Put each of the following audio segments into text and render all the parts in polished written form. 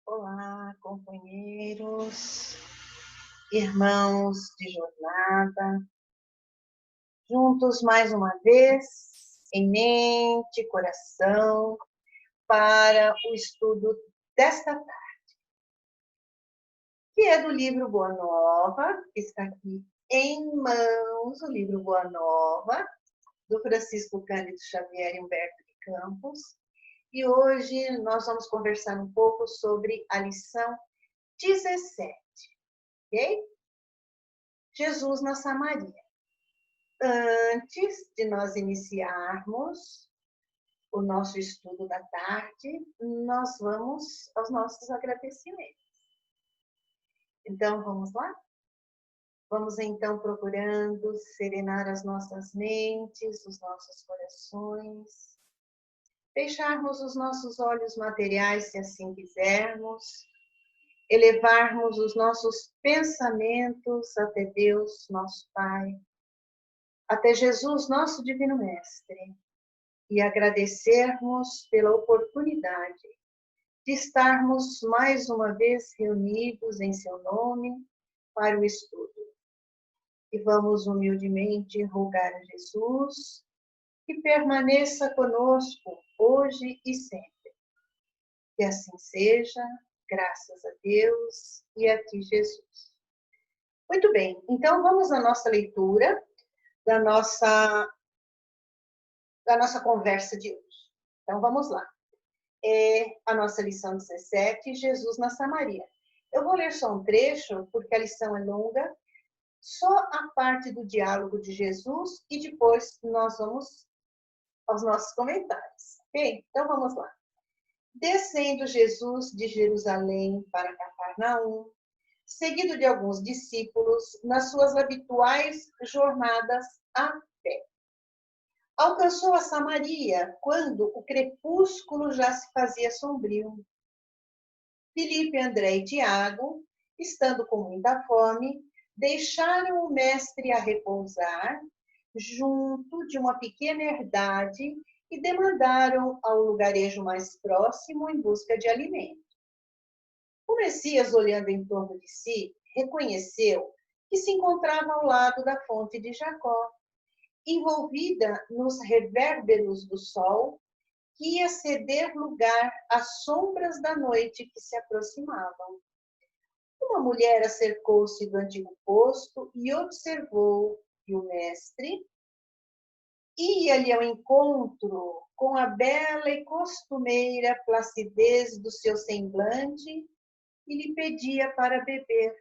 Olá, companheiros, irmãos de jornada, juntos mais uma vez, em mente e coração, para o estudo desta tarde, que é do livro Boa Nova, que está aqui em mãos, o livro Boa Nova, do Francisco Cândido Xavier e Humberto de Campos. E hoje nós vamos conversar um pouco sobre a lição 17, ok? Jesus na Samaria. Antes de nós iniciarmos o nosso estudo da tarde, nós vamos aos nossos agradecimentos. Então, vamos lá? Vamos então procurando serenar as nossas mentes, os nossos corações, fecharmos os nossos olhos materiais, se assim quisermos, elevarmos os nossos pensamentos até Deus, nosso Pai, até Jesus, nosso Divino Mestre, e agradecermos pela oportunidade de estarmos mais uma vez reunidos em seu nome para o estudo. E vamos humildemente rogar a Jesus que permaneça conosco hoje e sempre. Que assim seja, graças a Deus e a ti, Jesus. Muito bem, então vamos à nossa leitura da nossa conversa de hoje. Então vamos lá. É a nossa lição 17, Jesus na Samaria. Eu vou ler só um trecho, porque a lição é longa, só a parte do diálogo de Jesus e depois nós vamos aos nossos comentários, ok? Então vamos lá. Descendo Jesus de Jerusalém para Cafarnaum, seguido de alguns discípulos, nas suas habituais jornadas a pé. Alcançou a Samaria quando o crepúsculo já se fazia sombrio. Filipe, André e Tiago, estando com muita fome, deixaram o mestre a repousar junto de uma pequena herdade e demandaram ao lugarejo mais próximo em busca de alimento. O Messias, olhando em torno de si, reconheceu que se encontrava ao lado da fonte de Jacó, envolvida nos revérberos do sol, que ia ceder lugar às sombras da noite que se aproximavam. Uma mulher acercou-se do antigo posto e observou que o mestre ia-lhe ao encontro com a bela e costumeira placidez do seu semblante e lhe pedia para beber.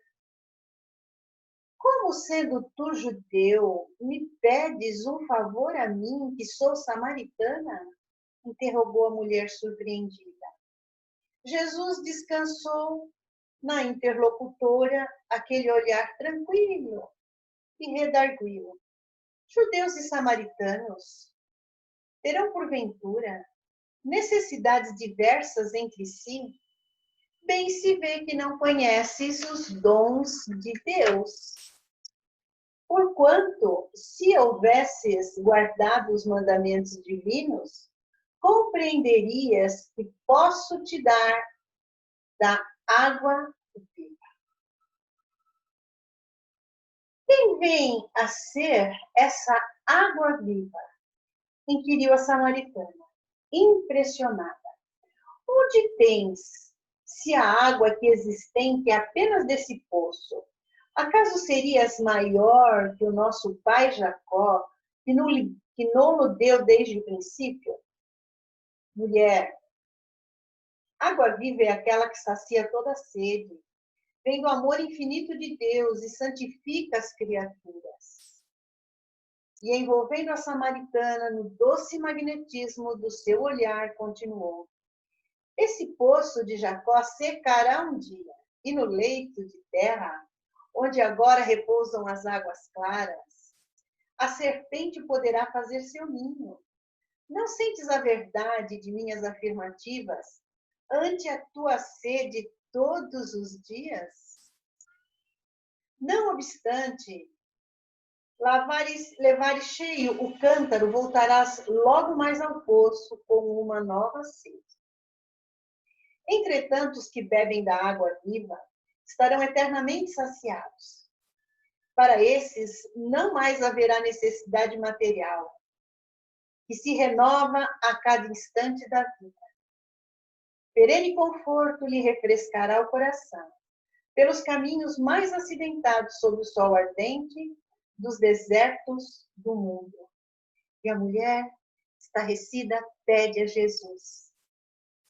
Como sendo tu judeu, me pedes um favor a mim, que sou samaritana? Interrogou a mulher surpreendida. Jesus descansou na interlocutora aquele olhar tranquilo e redarguiu. Judeus e samaritanos terão, porventura, necessidades diversas entre si? Bem se vê que não conheces os dons de Deus. Porquanto, se houvesses guardado os mandamentos divinos, compreenderias que posso te dar da água viva. Quem vem a ser essa água viva? Inquiriu a samaritana, impressionada. Onde tens, se a água que existente é apenas desse poço? Acaso serias maior que o nosso pai Jacó, que não o deu desde o princípio? Mulher, água viva é aquela que sacia toda sede, vem do amor infinito de Deus e santifica as criaturas. E envolvendo a samaritana no doce magnetismo do seu olhar, continuou. Esse poço de Jacó secará um dia, e no leito de terra, onde agora repousam as águas claras, a serpente poderá fazer seu ninho. Não sentes a verdade de minhas afirmativas ante a tua sede todos os dias? Não obstante, levares cheio o cântaro, voltarás logo mais ao poço com uma nova sede. Entretanto, os que bebem da água viva estarão eternamente saciados. Para esses, não mais haverá necessidade material, que se renova a cada instante da vida. Perene conforto lhe refrescará o coração, pelos caminhos mais acidentados sob o sol ardente dos desertos do mundo. E a mulher, estarrecida, pede a Jesus: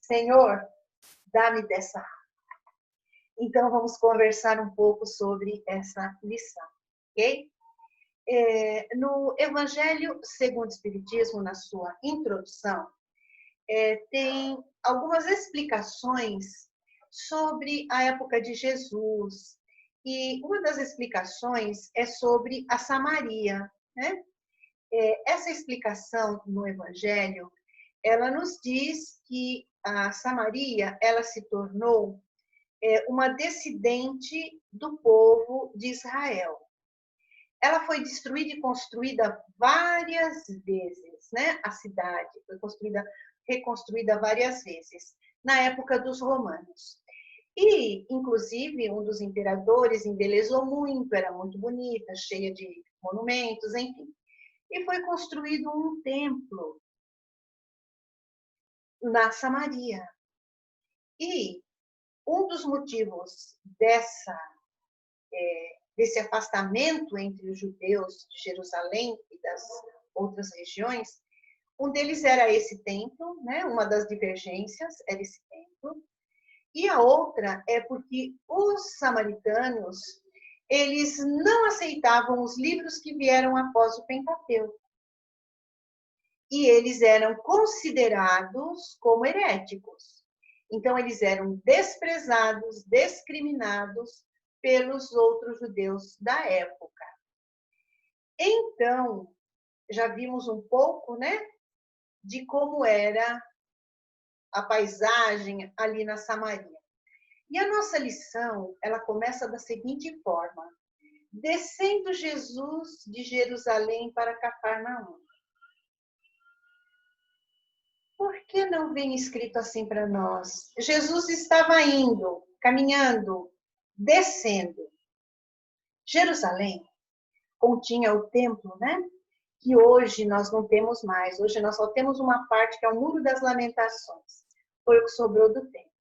Senhor, dá-me dessa água. Então, vamos conversar um pouco sobre essa lição, ok? No Evangelho segundo o Espiritismo, na sua introdução, tem algumas explicações sobre a época de Jesus. E uma das explicações é sobre a Samaria, né? Essa explicação no Evangelho, ela nos diz que a Samaria, ela se tornou uma dissidente do povo de Israel. Ela foi destruída e construída várias vezes, né? A cidade foi reconstruída várias vezes, na época dos romanos. E, inclusive, um dos imperadores embelezou muito, era muito bonita, cheia de monumentos, enfim. E foi construído um templo na Samaria. E um dos motivos desse afastamento entre os judeus de Jerusalém e das outras regiões, um deles era esse templo, né? Uma das divergências era esse templo. E a outra é porque os samaritanos, eles não aceitavam os livros que vieram após o Pentateuco. E eles eram considerados como heréticos. Então, eles eram desprezados, discriminados pelos outros judeus da época. Então, já vimos um pouco, né, de como era a paisagem ali na Samaria. E a nossa lição, ela começa da seguinte forma: descendo Jesus de Jerusalém para Cafarnaum. Por que não vem escrito assim para nós? Jesus estava indo, caminhando, descendo. Jerusalém continha o templo, né? Que hoje nós não temos mais. Hoje nós só temos uma parte que é o Muro das Lamentações. Foi o que sobrou do templo.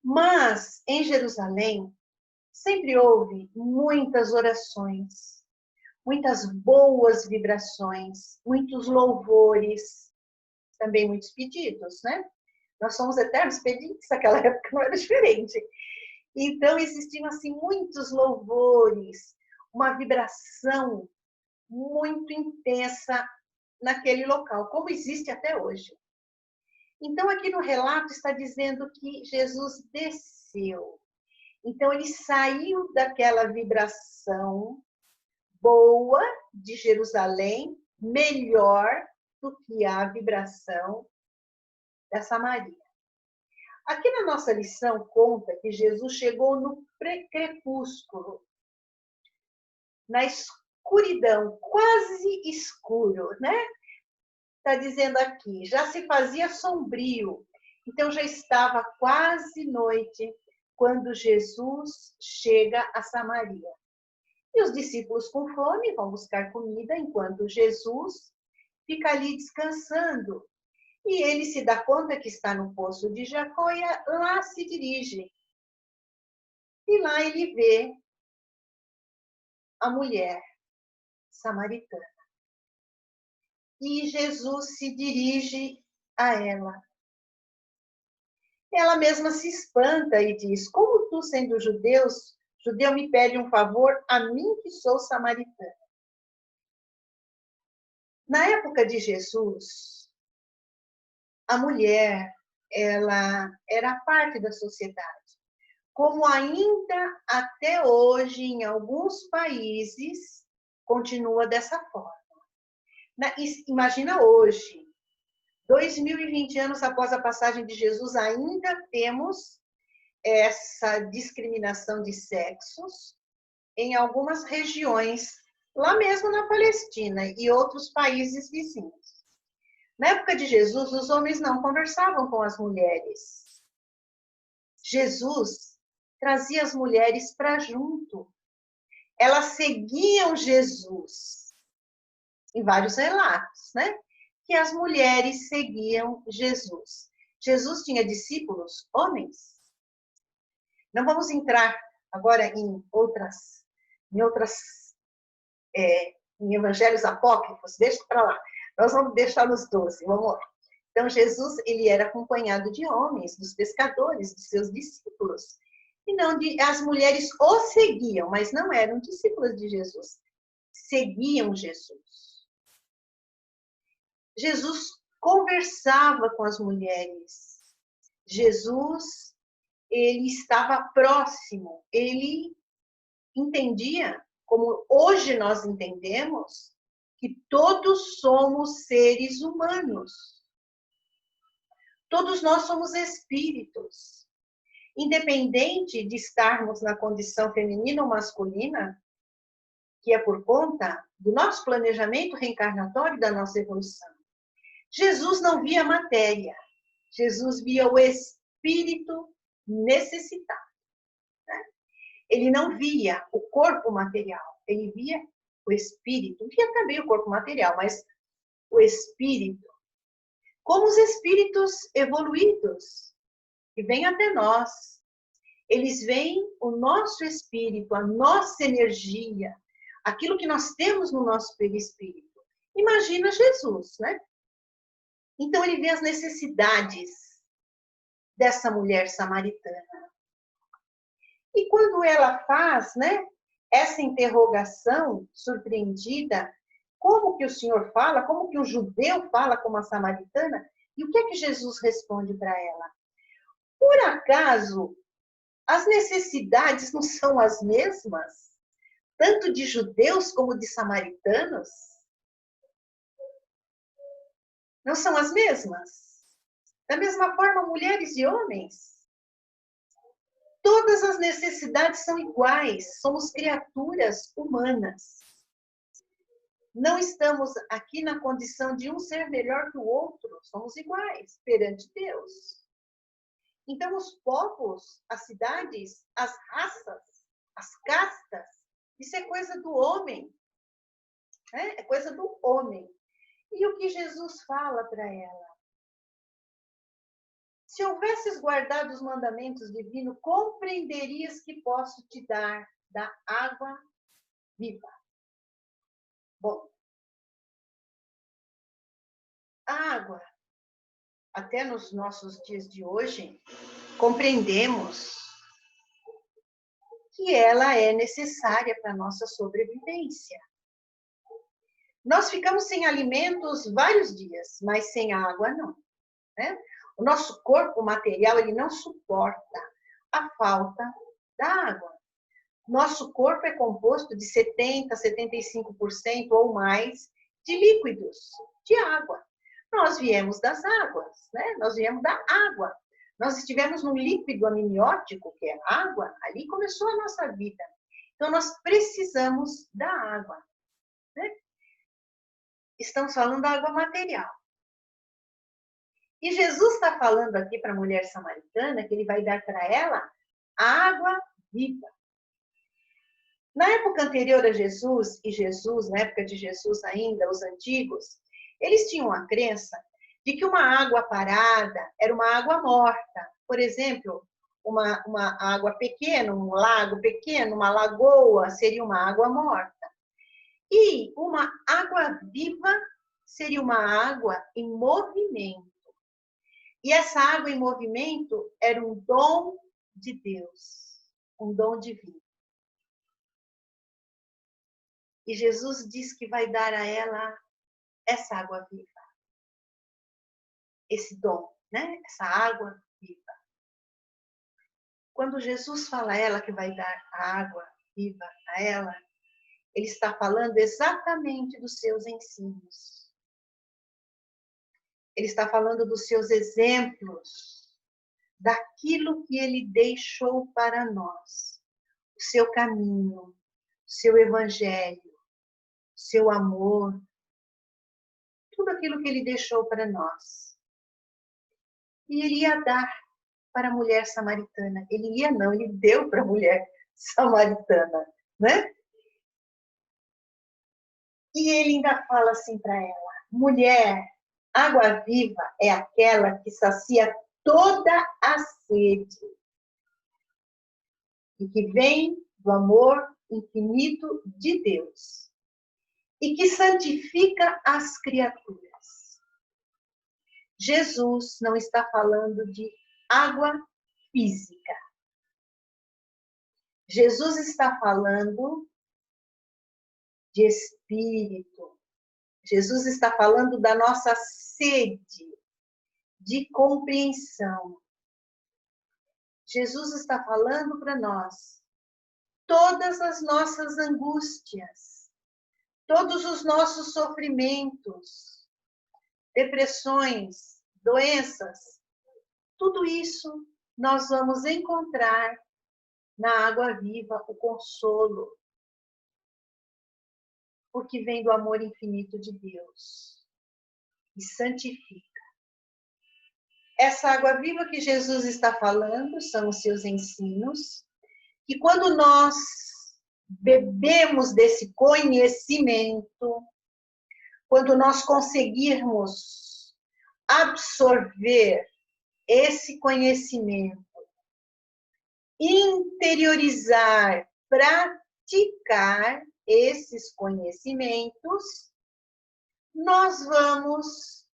Mas em Jerusalém sempre houve muitas orações, muitas boas vibrações, muitos louvores, também muitos pedidos, né? Nós somos eternos pedintes, naquela época não era diferente. Então, existiam, assim, muitos louvores, uma vibração muito intensa naquele local, como existe até hoje. Então, aqui no relato está dizendo que Jesus desceu. Então, ele saiu daquela vibração boa de Jerusalém, melhor do que a vibração da Samaria. Aqui na nossa lição conta que Jesus chegou no crepúsculo, na escuridão, quase escuro, né? Está dizendo aqui, já se fazia sombrio, então já estava quase noite quando Jesus chega a Samaria. E os discípulos com fome vão buscar comida enquanto Jesus fica ali descansando. E ele se dá conta que está no poço de Jacó e lá se dirige. E lá ele vê a mulher samaritana. E Jesus se dirige a ela. Ela mesma se espanta e diz: como tu, sendo judeu, me pede um favor a mim que sou samaritana? Na época de Jesus, a mulher, ela era parte da sociedade. Como ainda até hoje, em alguns países, continua dessa forma. Imagina hoje, 2020 anos após a passagem de Jesus, ainda temos essa discriminação de sexos em algumas regiões, lá mesmo na Palestina e outros países vizinhos. Na época de Jesus, os homens não conversavam com as mulheres. Jesus trazia as mulheres para junto. Elas seguiam Jesus. Em vários relatos, né? Que as mulheres seguiam Jesus. Jesus tinha discípulos homens. Não vamos entrar agora em em evangelhos apócrifos, deixa para lá. Nós vamos deixar nos 12, vamos lá. Então, Jesus, ele era acompanhado de homens, dos pescadores, dos seus discípulos. E não as mulheres o seguiam, mas não eram discípulas de Jesus. Seguiam Jesus. Jesus conversava com as mulheres. Jesus, ele estava próximo. Ele entendia, como hoje nós entendemos, que todos somos seres humanos. Todos nós somos espíritos. Independente de estarmos na condição feminina ou masculina, que é por conta do nosso planejamento reencarnatório, da nossa evolução. Jesus não via matéria. Jesus via o espírito necessitado. Né? Ele não via o corpo material. Ele via o espírito. Via também o corpo material, mas o espírito. Como os espíritos evoluídos que vêm até nós. Eles veem o nosso espírito, a nossa energia, aquilo que nós temos no nosso perispírito. Imagina Jesus, né? Então ele vê as necessidades dessa mulher samaritana. E quando ela faz, né, essa interrogação surpreendida, como que o Senhor fala, como que o judeu fala com uma samaritana, e o que é que Jesus responde para ela? Por acaso, as necessidades não são as mesmas, tanto de judeus como de samaritanos? Não são as mesmas? Da mesma forma, mulheres e homens? Todas as necessidades são iguais, somos criaturas humanas. Não estamos aqui na condição de um ser melhor que o outro, somos iguais perante Deus. Então, os povos, as cidades, as raças, as castas, isso é coisa do homem. Né? É coisa do homem. E o que Jesus fala para ela? Se houvesses guardado os mandamentos divinos, compreenderias que posso te dar da água viva. Bom, a água, até nos nossos dias de hoje, compreendemos que ela é necessária para a nossa sobrevivência. Nós ficamos sem alimentos vários dias, mas sem água não. Né? O nosso corpo material ele não suporta a falta da água. Nosso corpo é composto de 70%, 75% ou mais de líquidos, de água. Nós viemos das águas, né? Nós viemos da água. Nós estivemos num líquido amniótico, que é água, ali começou a nossa vida. Então, nós precisamos da água. Né? Estamos falando da água material. E Jesus está falando aqui para a mulher samaritana que ele vai dar para ela água viva. Na época anterior a Jesus, e Jesus, na época de Jesus ainda, os antigos, eles tinham a crença de que uma água parada era uma água morta. Por exemplo, uma água pequena, um lago pequeno, uma lagoa, seria uma água morta. E uma água viva seria uma água em movimento. E essa água em movimento era um dom de Deus, um dom divino. E Jesus diz que vai dar a ela essa água viva. Esse dom, né? Essa água viva. Quando Jesus fala a ela que vai dar a água viva a ela, ele está falando exatamente dos seus ensinos. Ele está falando dos seus exemplos, daquilo que ele deixou para nós. O seu caminho, o seu evangelho, o seu amor, tudo aquilo que ele deixou para nós. E ele ia dar para a mulher samaritana. Ele ia não, ele deu para a mulher samaritana, né? E ele ainda fala assim para ela: mulher, água viva é aquela que sacia toda a sede e que vem do amor infinito de Deus e que santifica as criaturas. Jesus não está falando de água física. Jesus está falando de espírito. Jesus está falando da nossa sede de compreensão. Jesus está falando para nós todas as nossas angústias, todos os nossos sofrimentos, depressões, doenças, tudo isso nós vamos encontrar na água viva, o consolo, porque vem do amor infinito de Deus e santifica. Essa água viva que Jesus está falando são os seus ensinos, que quando nós bebemos desse conhecimento, quando nós conseguirmos absorver esse conhecimento, interiorizar, praticar esses conhecimentos, nós vamos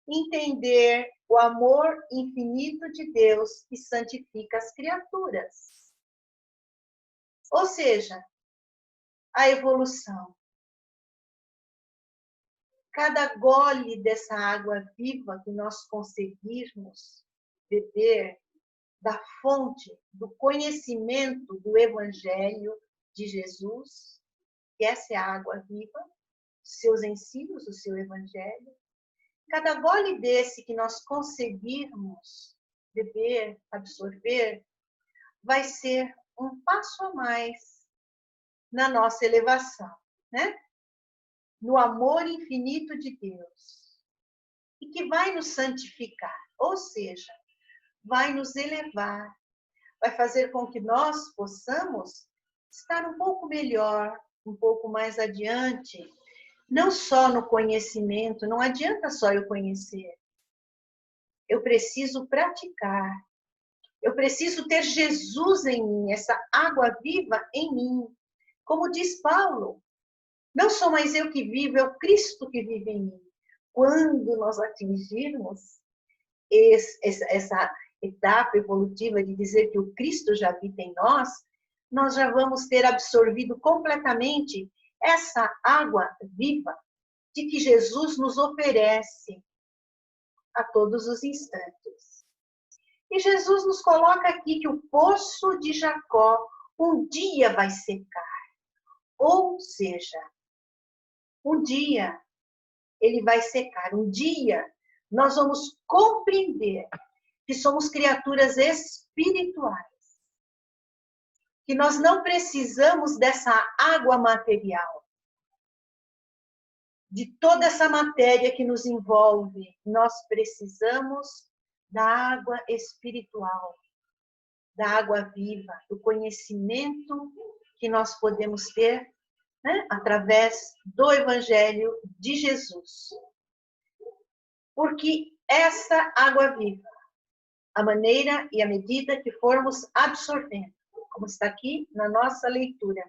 entender o amor infinito de Deus que santifica as criaturas. Ou seja, a evolução. Cada gole dessa água viva que nós conseguirmos beber da fonte do conhecimento do Evangelho de Jesus, que essa é a água viva, seus ensinos, o seu Evangelho. Cada gole desse que nós conseguirmos beber, absorver, vai ser um passo a mais na nossa elevação, né? No amor infinito de Deus. E que vai nos santificar, ou seja, vai nos elevar, vai fazer com que nós possamos estar um pouco melhor, um pouco mais adiante, não só no conhecimento, não adianta só eu conhecer. Eu preciso praticar. Eu preciso ter Jesus em mim, essa água viva em mim. Como diz Paulo, não sou mais eu que vivo, é o Cristo que vive em mim. Quando nós atingirmos essa etapa evolutiva de dizer que o Cristo já habita em nós, nós já vamos ter absorvido completamente essa água viva de que Jesus nos oferece a todos os instantes. E Jesus nos coloca aqui que o poço de Jacó um dia vai secar. Ou seja, um dia ele vai secar. Um dia nós vamos compreender que somos criaturas espirituais. Que nós não precisamos dessa água material. De toda essa matéria que nos envolve. Nós precisamos da água espiritual. Da água viva. Do conhecimento que nós podemos ter, né, através do Evangelho de Jesus. Porque essa água viva, a maneira e a medida que formos absorvendo, como está aqui na nossa leitura,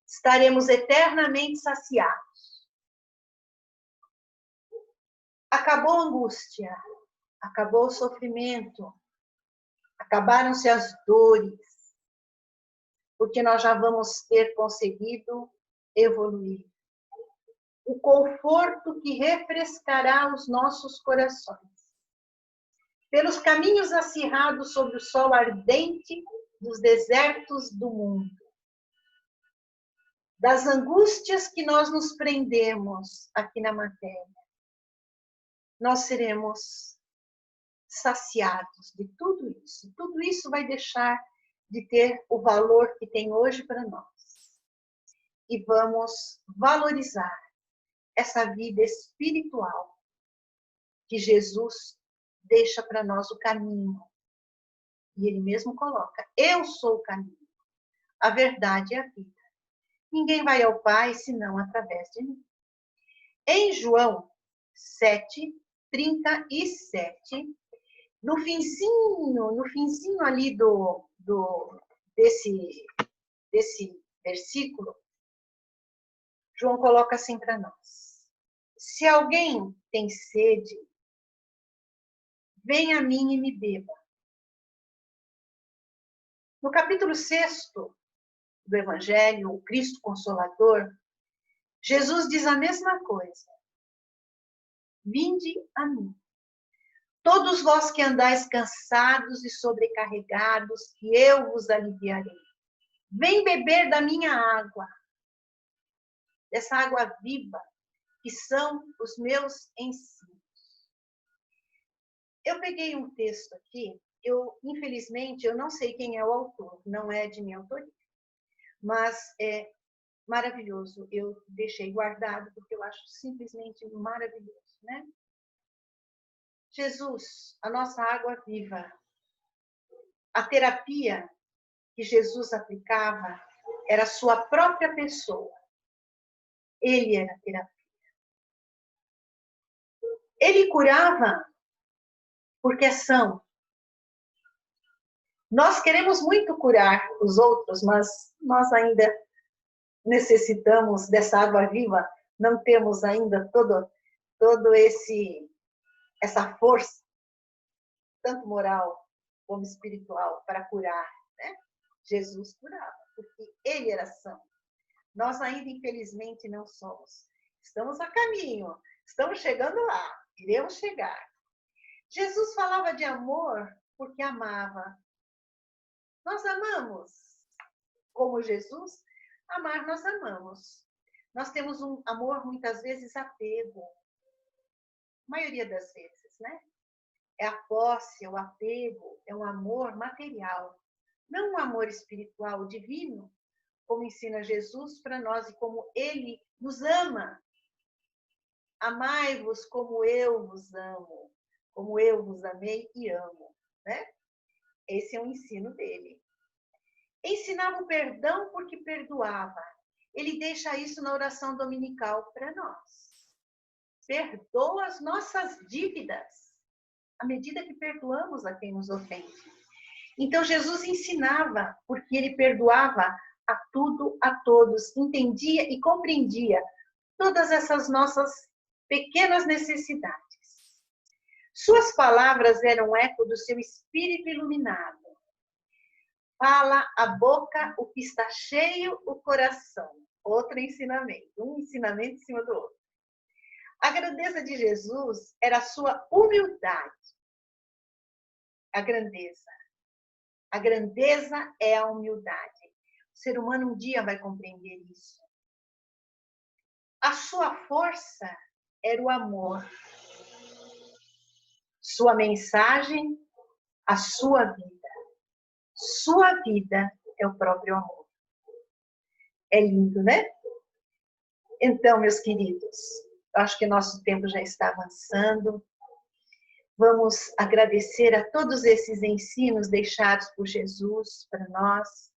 estaremos eternamente saciados. Acabou a angústia, acabou o sofrimento, acabaram-se as dores, porque nós já vamos ter conseguido evoluir. O conforto que refrescará os nossos corações. Pelos caminhos acirrados sob o sol ardente dos desertos do mundo. Das angústias que nós nos prendemos aqui na matéria. Nós seremos saciados de tudo isso. Tudo isso vai deixar de ter o valor que tem hoje para nós. E vamos valorizar essa vida espiritual que Jesus deixa para nós o caminho E ele mesmo coloca: eu sou o caminho, a verdade e a vida. Ninguém vai ao Pai senão através de mim. Em João 7:37, no finzinho ali desse versículo, João coloca assim para nós: se alguém tem sede, venha a mim e me beba. No capítulo 6º do Evangelho, o Cristo Consolador, Jesus diz a mesma coisa. Vinde a mim, todos vós que andais cansados e sobrecarregados, que eu vos aliviarei. Vem beber da minha água, dessa água viva, que são os meus ensinos. Eu peguei um texto aqui, infelizmente, eu não sei quem é o autor, não é de minha autoria, mas é maravilhoso. Eu deixei guardado porque eu acho simplesmente maravilhoso, né? Jesus, a nossa água viva, a terapia que Jesus aplicava era a sua própria pessoa. Ele era a terapia. Ele curava porque são. Nós queremos muito curar os outros, mas nós ainda necessitamos dessa água viva, não temos ainda todo essa força, tanto moral como espiritual, para curar, né? Jesus curava, porque ele era santo. Nós ainda, infelizmente, não somos. Estamos a caminho, estamos chegando lá, iremos chegar. Jesus falava de amor porque amava. Nós amamos como Jesus. Amar, nós amamos. Nós temos um amor, muitas vezes, apego. A maioria das vezes, né? É a posse, é o apego, é um amor material. Não um amor espiritual, divino, como ensina Jesus para nós e como ele nos ama. Amai-vos como eu vos amo, como eu vos amei e amo, né? Esse é o ensino dele. Ensinava o perdão porque perdoava. Ele deixa isso na oração dominical para nós. Perdoa as nossas dívidas, à medida que perdoamos a quem nos ofende. Então, Jesus ensinava, porque ele perdoava a tudo, a todos, entendia e compreendia todas essas nossas pequenas necessidades. Suas palavras eram eco do seu espírito iluminado. Fala a boca o que está cheio o coração. Outro ensinamento, um ensinamento em cima do outro. A grandeza de Jesus era a sua humildade. A grandeza. A grandeza é a humildade. O ser humano um dia vai compreender isso. A sua força era o amor. Sua mensagem, a sua vida. Sua vida é o próprio amor. É lindo, né? Então, meus queridos, acho que nosso tempo já está avançando. Vamos agradecer a todos esses ensinos deixados por Jesus para nós.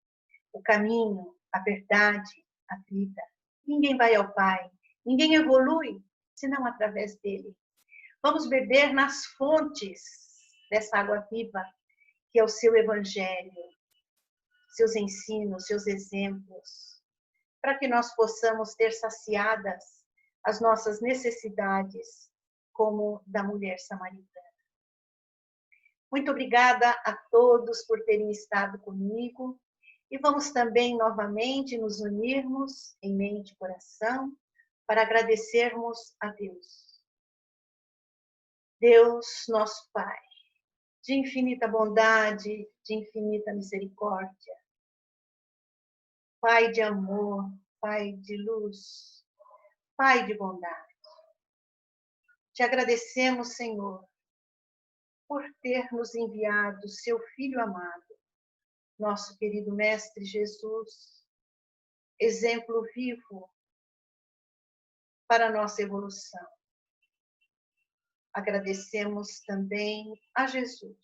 O caminho, a verdade, a vida. Ninguém vai ao Pai, ninguém evolui, senão através dele. Vamos beber nas fontes dessa água viva, que é o seu evangelho, seus ensinos, seus exemplos, para que nós possamos ter saciadas as nossas necessidades, como da mulher samaritana. Muito obrigada a todos por terem estado comigo. E vamos também novamente nos unirmos em mente e coração para agradecermos a Deus. Deus, nosso Pai, de infinita bondade, de infinita misericórdia. Pai de amor, Pai de luz, Pai de bondade. Te agradecemos, Senhor, por ter nos enviado seu Filho amado, nosso querido Mestre Jesus, exemplo vivo para a nossa evolução. Agradecemos também a Jesus,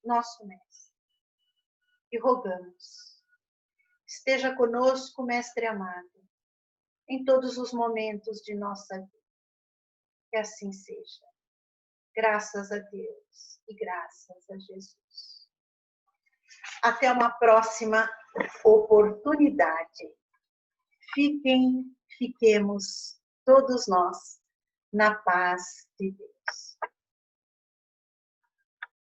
nosso Mestre, e rogamos. Esteja conosco, Mestre amado, em todos os momentos de nossa vida. Que assim seja. Graças a Deus e graças a Jesus. Até uma próxima oportunidade. Fiquemos todos nós na paz de Deus.